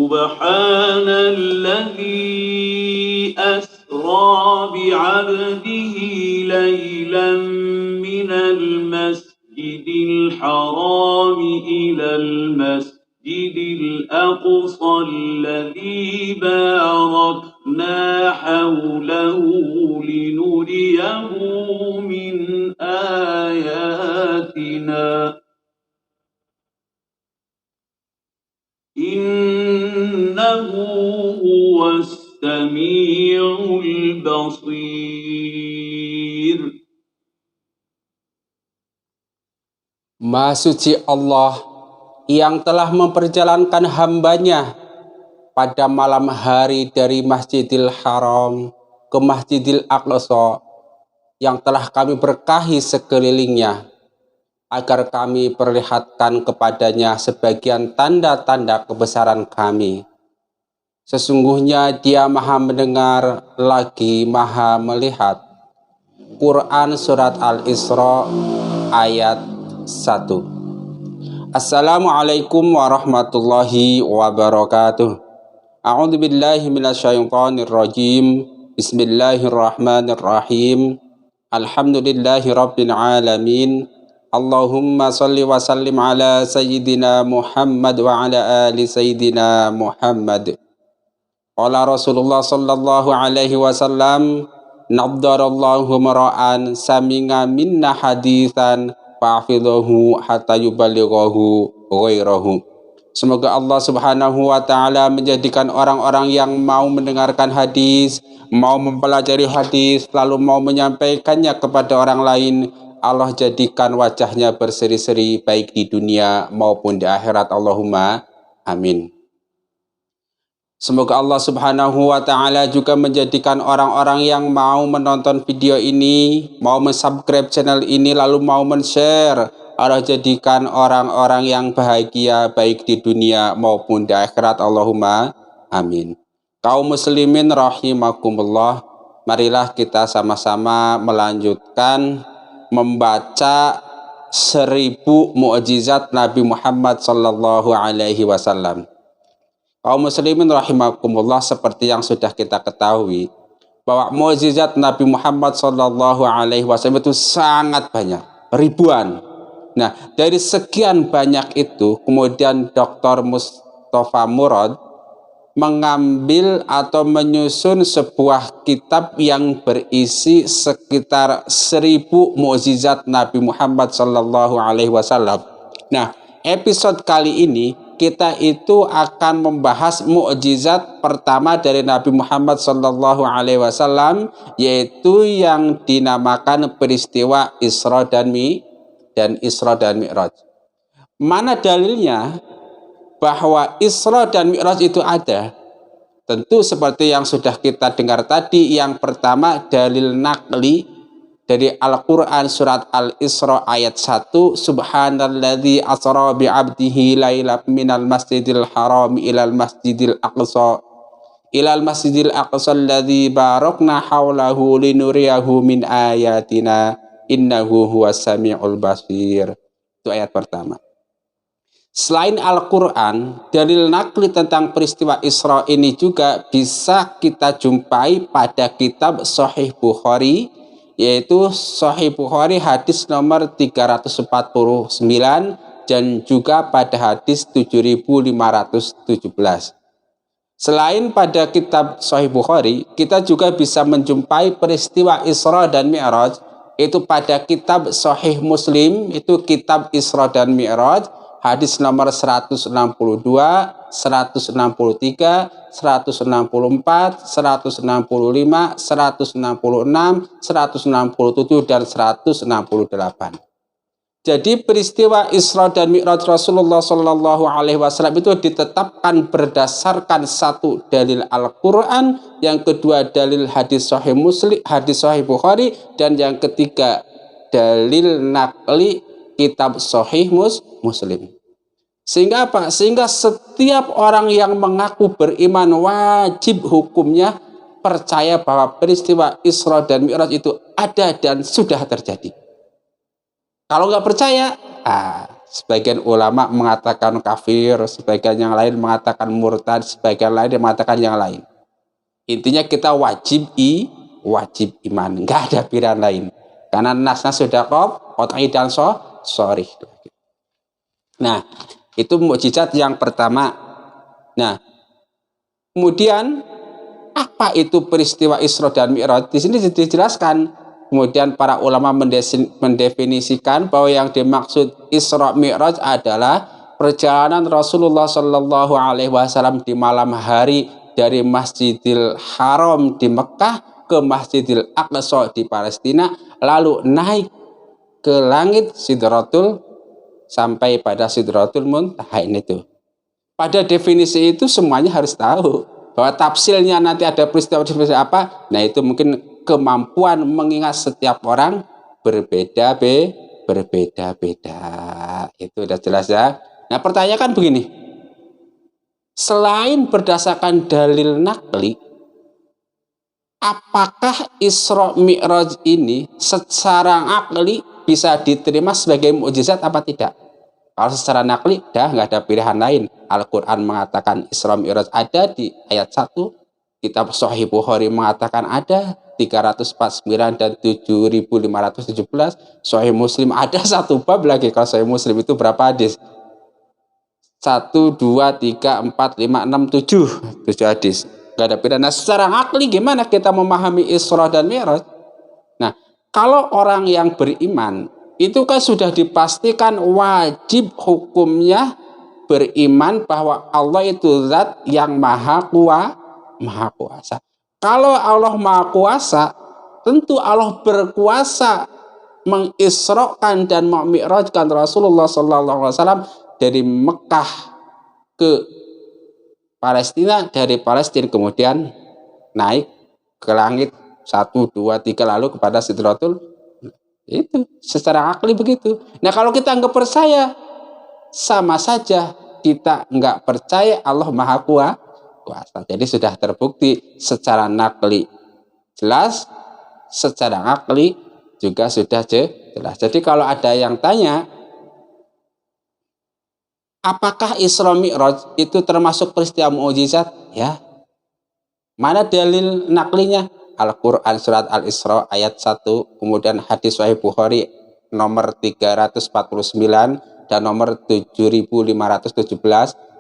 سبحان الذي أسرى بعبده ليلا من المسجد الحرام إلى المسجد الأقصى الذي باركنا حوله لنريه من آياتنا إنه هو السميع البصير. Maha suci Allah yang telah memperjalankan hambanya pada malam hari dari Masjidil Haram ke Masjidil Aqsa yang telah kami berkahi sekelilingnya, agar kami perlihatkan kepadanya sebagian tanda-tanda kebesaran kami. Sesungguhnya Dia Maha mendengar lagi Maha melihat. Quran Surat Al-Isra ayat 1. Assalamualaikum warahmatullahi wabarakatuh. A'udzu billahi minasyaitonir rajim. Bismillahirrahmanirrahim. Alhamdulillahi rabbil alamin. Allahumma salli wa sallim ala sayyidina Muhammad wa ala ali sayyidina Muhammad. Qala Rasulullah sallallahu alaihi wasallam, naddarallahu mara'an sami'a minna haditsan fa'afidhahu hatta yuballighahu ghairahu. Semoga Allah Subhanahu wa taala menjadikan orang-orang yang mau mendengarkan hadis, mau mempelajari hadis, lalu mau menyampaikannya kepada orang lain, Allah jadikan wajahnya berseri-seri baik di dunia maupun di akhirat. Allahumma amin. Semoga Allah Subhanahu wa taala juga menjadikan orang-orang yang mau menonton video ini, mau mensubscribe channel ini, lalu mau men-share, Allah jadikan orang-orang yang bahagia baik di dunia maupun di akhirat. Allahumma amin. Kaum muslimin rahimakumullah, marilah kita sama-sama melanjutkan membaca 1000 mukjizat Nabi Muhammad sallallahu alaihi wasallam. Kaum muslimin rahimakumullah, seperti yang sudah kita ketahui bahwa mukjizat Nabi Muhammad sallallahu alaihi wasallam itu sangat banyak, ribuan. Nah, dari sekian banyak itu kemudian Dr. Mustafa Murad mengambil atau menyusun sebuah kitab yang berisi sekitar 1000 mukjizat Nabi Muhammad sallallahu alaihi wasallam. Nah, episode kali ini kita itu akan membahas mukjizat pertama dari Nabi Muhammad sallallahu alaihi wasallam, yaitu yang dinamakan peristiwa Isra dan Mi'raj. Mana dalilnya bahwa Isra dan Mi'raj itu ada? Tentu seperti yang sudah kita dengar tadi, yang pertama dalil naqli dari Al-Quran Surat Al-Isra ayat 1, Subhanalladzi asra bi'abdihi layla minal masjidil haram ilal masjidil aqsa alladzi barakna haulahu linuriyahu min ayatina innahu huwas sami'ul basir. Itu ayat pertama. Selain Al-Quran, dalil naqli tentang peristiwa Isra ini juga bisa kita jumpai pada kitab Sahih Bukhari, yaitu Sahih Bukhari hadis nomor 349 dan juga pada hadis 7517. Selain pada kitab Sahih Bukhari, kita juga bisa menjumpai peristiwa Isra dan Mi'raj itu pada kitab Sahih Muslim, itu kitab Isra dan Mi'raj hadis nomor 162, 163, 164, 165, 166, 167, dan 168. Jadi peristiwa Isra dan Mi'raj Rasulullah Shallallahu Alaihi Wasallam itu ditetapkan berdasarkan satu dalil Al-Quran, yang kedua dalil hadis Sahih Muslim, hadis Sahih Bukhari, dan yang ketiga dalil naqli kitab Sahih Muslim. Sehingga apa? Sehingga setiap orang yang mengaku beriman wajib hukumnya percaya bahwa peristiwa Isra dan Mi'raj itu ada dan sudah terjadi. Kalau nggak percaya, sebagian ulama mengatakan kafir, sebagian yang lain mengatakan murtad, sebagian lain mengatakan yang lain. Intinya kita wajib iman, nggak ada pilihan lain. Karena nasnya sudah qat'i dan sharih. Nah, itu mukjizat yang pertama. Nah, kemudian apa itu peristiwa Isra dan Mi'raj? Di sini dijelaskan. Kemudian para ulama mendefinisikan bahwa yang dimaksud Isra Mi'raj adalah perjalanan Rasulullah Shallallahu Alaihi Wasallam di malam hari dari Masjidil Haram di Mekah ke Masjidil Aqsa di Palestina, lalu naik ke langit Sidratul sampai pada Sidratul Muntaha itu. Pada definisi itu semuanya harus tahu bahwa tafsirnya nanti ada peristiwa apa. Nah, itu mungkin kemampuan mengingat setiap orang berbeda-beda. Itu udah jelas ya. Nah, pertanyaan kan begini. Selain berdasarkan dalil nakli, apakah Isra Mi'raj ini secara akli bisa diterima sebagai mukjizat apa tidak? Kalau secara nakli, nggak ada pilihan lain. Al-Quran mengatakan Isra Mi'raj ada di ayat 1. Kitab Sahih Bukhari mengatakan ada 349 dan 7517. Sahih Muslim ada satu bab lagi. Kalau Sahih Muslim itu berapa hadis? 1, 2, 3, 4, 5, 6, 7 hadis. Nggak ada pilihan. Nah, secara akli gimana kita memahami Isra dan Mi'raj? Nah, kalau orang yang beriman itu kan sudah dipastikan wajib hukumnya beriman bahwa Allah itu zat yang maha kuasa. Kalau Allah maha kuasa, tentu Allah berkuasa mengisrokan dan memi'rajkan Rasulullah SAW dari Mekah ke Palestina, dari Palestina kemudian naik ke langit 1, 2, 3 lalu kepada Sidratul. Itu secara akli begitu. Nah, kalau kita nggak percaya, sama saja kita nggak percaya Allah maha kuasa. Jadi sudah terbukti secara nakli jelas, secara akli juga sudah jelas. Jadi kalau ada yang tanya, apakah Isra Mi'raj itu termasuk peristiwa mukjizat? Ya. Mana dalil naklinya? Al-Quran surat Al-Isra ayat 1, kemudian hadis Sahih Bukhari nomor 349 dan nomor 7517,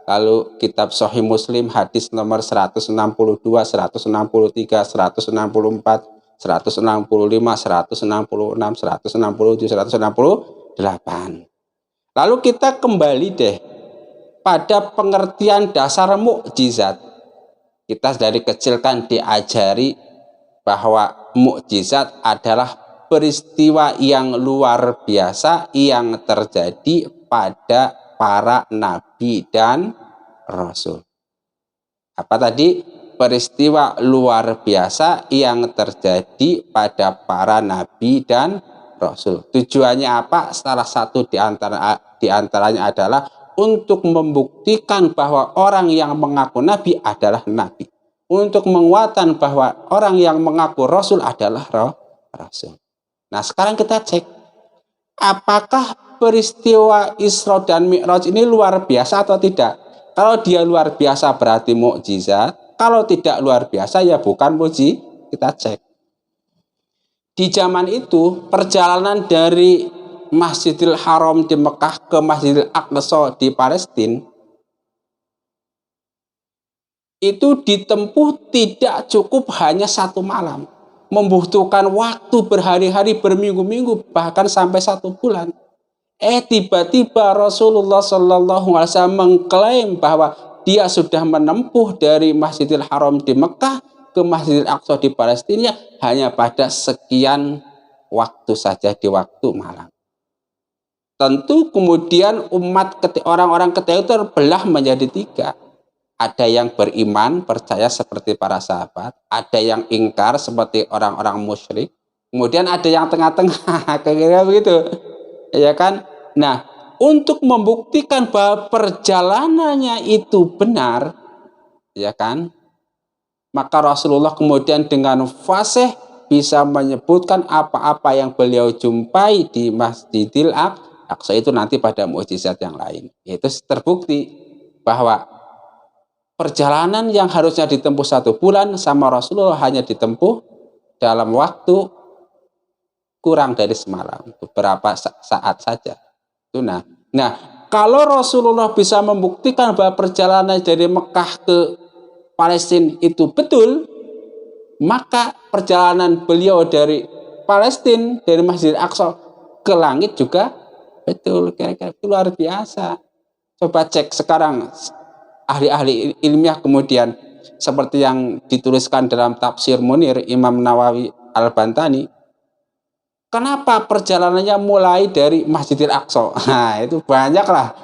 lalu kitab Sahih Muslim hadis nomor 162, 163, 164, 165, 166, 167, 168. Lalu kita kembali deh pada pengertian dasar mukjizat. Kita dari kecil kan diajari bahwa mukjizat adalah peristiwa yang luar biasa yang terjadi pada para nabi dan rasul. Apa tadi? Peristiwa luar biasa yang terjadi pada para nabi dan rasul. Tujuannya apa? Salah satu di antaranya adalah untuk membuktikan bahwa orang yang mengaku nabi adalah nabi. Untuk menguatkan bahwa orang yang mengaku rasul adalah rasul. Nah, sekarang kita cek, apakah peristiwa Isra dan Mi'raj ini luar biasa atau tidak? Kalau dia luar biasa berarti mukjizat, kalau tidak luar biasa ya bukan mukjizat. Kita cek. Di zaman itu perjalanan dari Masjidil Haram di Mekah ke Masjidil Aqsa di Palestina itu ditempuh tidak cukup hanya 1 malam, membutuhkan waktu berhari-hari, berminggu-minggu, bahkan sampai 1 bulan. Tiba-tiba Rasulullah Shallallahu Alaihi Wasallam mengklaim bahwa dia sudah menempuh dari Masjidil Haram di Mekah ke Masjidil Aqsa di Palestina hanya pada sekian waktu saja, di waktu malam. Tentu kemudian orang-orang ketika itu terbelah menjadi 3. Ada yang beriman, percaya seperti para sahabat, ada yang ingkar seperti orang-orang musyrik, kemudian ada yang tengah-tengah, kira-kira begitu, ya kan? Nah, untuk membuktikan bahwa perjalanannya itu benar, ya kan? Maka Rasulullah kemudian dengan fasih bisa menyebutkan apa-apa yang beliau jumpai di Masjidil Aqsa itu nanti pada mukjizat yang lain. Itu terbukti bahwa perjalanan yang harusnya ditempuh 1 bulan sama Rasulullah hanya ditempuh dalam waktu kurang dari semalam, beberapa saat saja. Itu nah, kalau Rasulullah bisa membuktikan bahwa perjalanan dari Mekah ke Palestina itu betul, maka perjalanan beliau dari Palestina, dari Masjid Aqsa ke langit juga betul. Kira-kira itu luar biasa. Coba cek sekarang ahli-ahli ilmiah kemudian seperti yang dituliskan dalam Tafsir Munir Imam Nawawi Al-Bantani. Kenapa perjalanannya mulai dari Masjidil Aqsa? Nah, itu banyaklah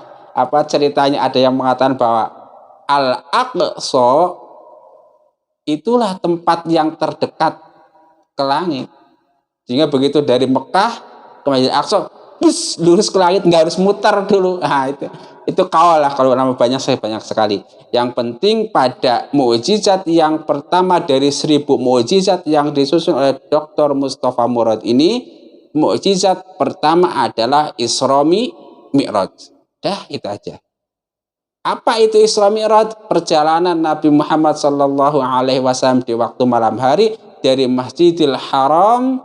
ceritanya. Ada yang mengatakan bahwa Al-Aqsa itulah tempat yang terdekat ke langit. Sehingga begitu dari Mekah ke Masjidil Aqsa, lurus ke langit, nggak harus muter dulu. Nah, itu kaul lah, kalau nama banyak saya banyak sekali. Yang penting pada mukjizat yang pertama dari 1000 mukjizat yang disusun oleh Dr. Mustafa Murad ini, mukjizat pertama adalah Isra Mi'raj. Dah, itu aja. Apa itu Isra Mi'raj? Perjalanan Nabi Muhammad SAW di waktu malam hari dari Masjidil Haram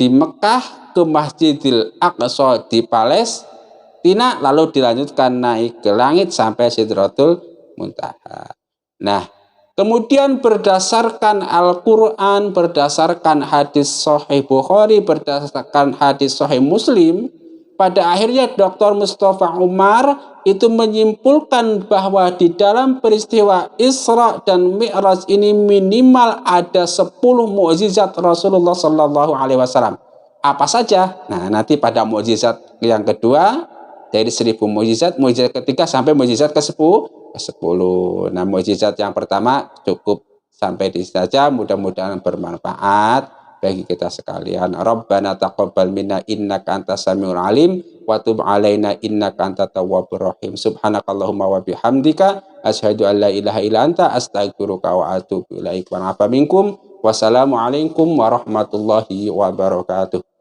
di Mekah ke Masjidil Aqsa di Palestina, lalu dilanjutkan naik ke langit sampai Sidratul Muntaha. Nah, kemudian berdasarkan Al-Quran, berdasarkan hadis Sahih Bukhari, berdasarkan hadis Sahih Muslim, pada akhirnya Dr. Mustafa Umar itu menyimpulkan bahwa di dalam peristiwa Isra dan Mi'raj ini minimal ada 10 mukjizat Rasulullah SAW. Apa saja? Nah, nanti pada mukjizat yang kedua dari 1000 mukjizat, mukjizat ketiga sampai mukjizat ke-10. Nah, mukjizat yang pertama cukup sampai di sini saja. Mudah-mudahan bermanfaat bagi kita sekalian. Rabbana taqabbal minna innaka antas samiul alim wa tub alaina innaka antat tawwabur rahim. Subhanakallahumma wa bihamdika asyhadu an la ilaha illa anta astaghfiruka wa atubu ilaik. Wa afa minkum. Wassalamualaikum warahmatullahi wabarakatuh.